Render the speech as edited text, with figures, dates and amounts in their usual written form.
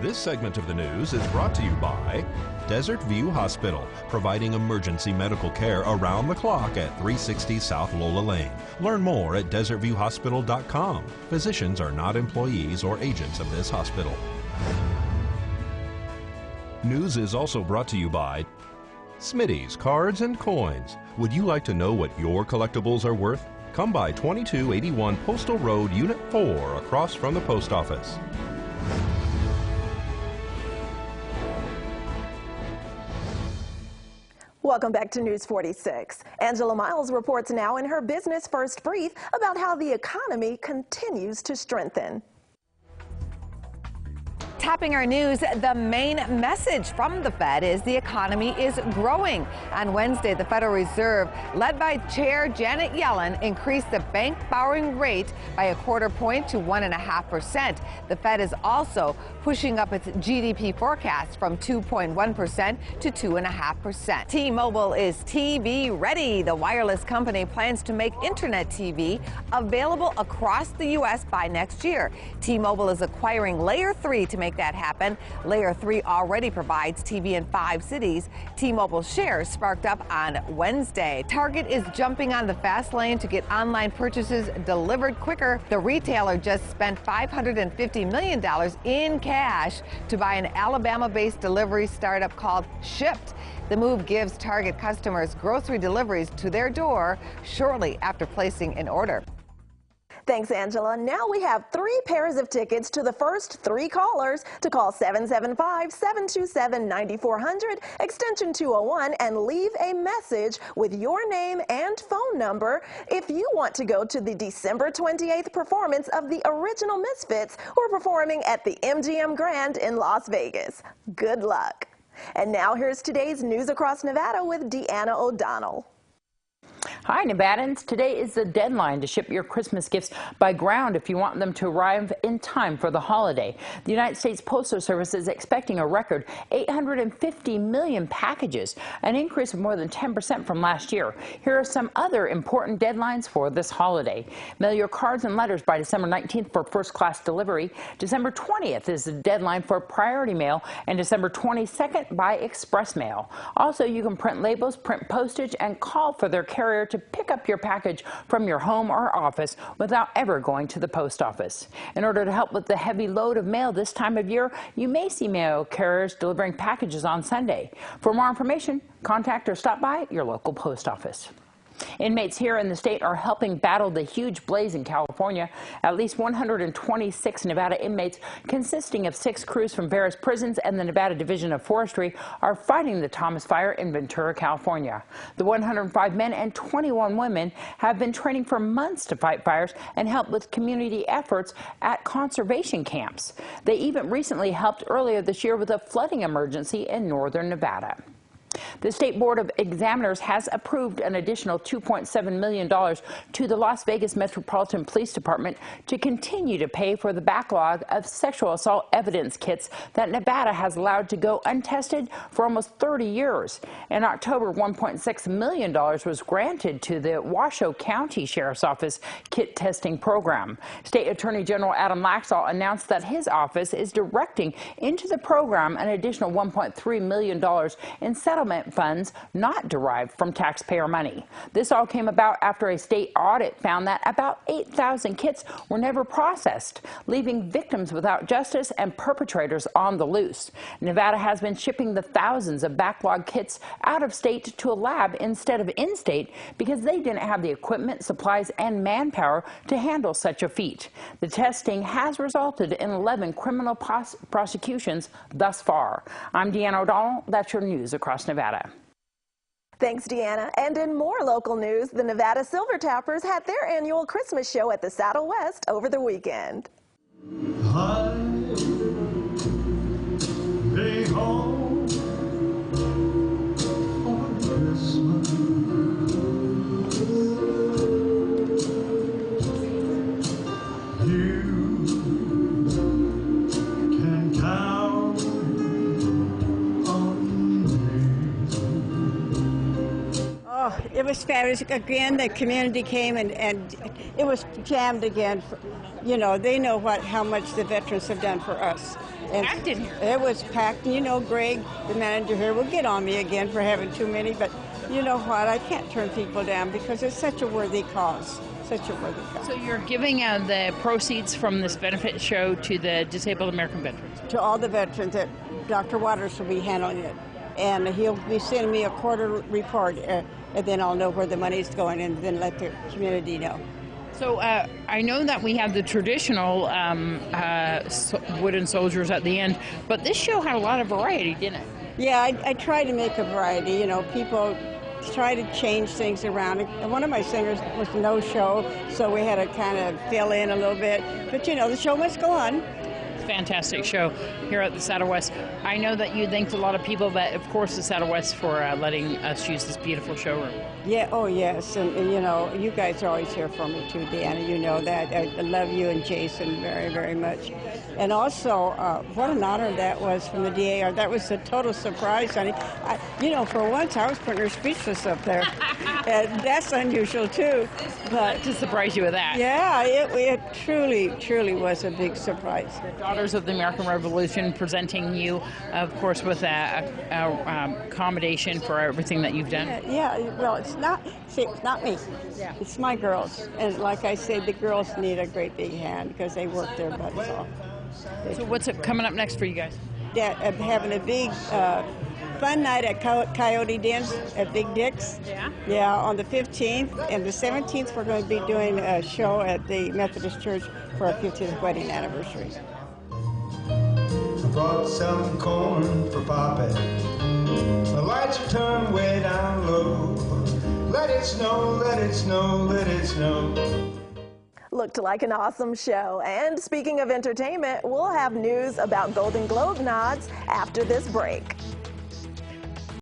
This segment of the news is brought to you by Desert View Hospital, providing emergency medical care around the clock at 360 South Lola Lane. Learn more at desertviewhospital.com. Physicians are not employees or agents of this hospital. News is also brought to you by Smitty's Cards and Coins. Would you like to know what your collectibles are worth? Come by 2281 Postal Road, Unit 4, across from the post office. Welcome back to News 46. Angela Miles reports now in her Business First Brief about how the economy continues to strengthen. Topping our news, the main message from the Fed is the economy is growing. On Wednesday, the Federal Reserve, led by Chair Janet Yellen, increased the bank borrowing rate by 1/4 point to 1.5%. The Fed is also pushing up its GDP forecast from 2.1% to 2.5%. T-Mobile is TV ready. The wireless company plans to make Internet TV available across the U.S. by next year. T-Mobile is acquiring Layer 3 to make that happen. Layer 3 already provides TV in 5 cities. T-Mobile shares sparked up on Wednesday. Target is jumping on the fast lane to get online purchases delivered quicker. The retailer just spent $550 million in cash to buy an Alabama-based delivery startup called Shipt. The move gives Target customers grocery deliveries to their door shortly after placing an order. Thanks, Angela. Now we have 3 pairs of tickets to the first 3 callers to call 775-727-9400, extension 201, and leave a message with your name and phone number if you want to go to the December 28th performance of the Original Misfits, who are performing at the MGM Grand in Las Vegas. Good luck. And now here's today's News Across Nevada with Deanna O'Donnell. Hi, Nevadans. Today is the deadline to ship your Christmas gifts by ground if you want them to arrive in time for the holiday. The United States Postal Service is expecting a record 850 million packages, an increase of more than 10% from last year. Here are some other important deadlines for this holiday. Mail your cards and letters by December 19th for first-class delivery. December 20th is the deadline for priority mail, and December 22nd by express mail. Also, you can print labels, print postage, and call for their carrier to pick up your package from your home or office without ever going to the post office. In order to help with the heavy load of mail this time of year, you may see mail carriers delivering packages on Sunday. For more information, contact or stop by your local post office. Inmates here in the state are helping battle the huge blaze in California. At least 126 Nevada inmates, consisting of 6 crews from various prisons and the Nevada Division of Forestry, are fighting the Thomas Fire in Ventura, California. The 105 men and 21 women have been training for months to fight fires and help with community efforts at conservation camps. They even recently helped earlier this year with a flooding emergency in northern Nevada. The State Board of Examiners has approved an additional $2.7 million to the Las Vegas Metropolitan Police Department to continue to pay for the backlog of sexual assault evidence kits that Nevada has allowed to go untested for almost 30 years. In October, $1.6 million was granted to the Washoe County Sheriff's Office kit testing program. State Attorney General Adam Laxalt announced that his office is directing into the program an additional $1.3 million in settlement funds not derived from taxpayer money. This all came about after a state audit found that about 8,000 kits were never processed, leaving victims without justice and perpetrators on the loose. Nevada has been shipping the thousands of backlog kits out of state to a lab instead of in-state because they didn't have the equipment, supplies, and manpower to handle such a feat. The testing has resulted in 11 criminal prosecutions thus far. I'm Deanna O'Donnell. That's your News Across Nevada. Thanks, Deanna. And in more local news, the Nevada Silver Tappers had their annual Christmas show at the Saddle West over the weekend. It was fabulous. Again, the community came and it was jammed again. You know, they know how much the veterans have done for us. And Packed in here. It was packed. You know, Greg, the manager here, will get on me again for having too many, but you know what? I can't turn people down because it's such a worthy cause. Such a worthy cause. So you're giving the proceeds from this benefit show to the Disabled American Veterans? To all the veterans. That Dr. Waters will be handling it. And he'll be sending me a quarter report, and then I'll know where the money's going and then let the community know. So I know that we have the traditional wooden soldiers at the end, but this show had a lot of variety, didn't it? Yeah, I try to make a variety. You know, people try to change things around. And one of my singers was no show, so we had to kind of fill in a little bit. But you know, the show must go on. Fantastic show here at the Saddle West. I know that you thanked a lot of people, but of course the Saddle West for letting us use this beautiful showroom. Yeah, oh yes, and you know, you guys are always here for me too, Deanna. You know that. I love you and Jason very, very much. And also, what an honor that was from the DAR. That was a total surprise, honey. You know, for once I was putting her speechless up there. And that's unusual too. But to surprise you with that. Yeah, it truly, truly was a big surprise. The Daughters of the American Revolution presenting you, of course, with a accommodation for everything that you've done. Yeah, well, it's not me. Yeah. It's my girls. And like I said, the girls need a great big hand because they work their butts off. So what's coming up next for you guys? Having a big fun night at Coyote Dens at Big Dick's. Yeah? Yeah, on the 15th. And the 17th, we're going to be doing a show at the Methodist Church for our 50th wedding anniversary. I brought some corn for Papa. The lights are turned way down low. Let it snow, let it snow, let it snow. Looked like an awesome show. And speaking of entertainment, we'll have news about Golden Globe nods after this break.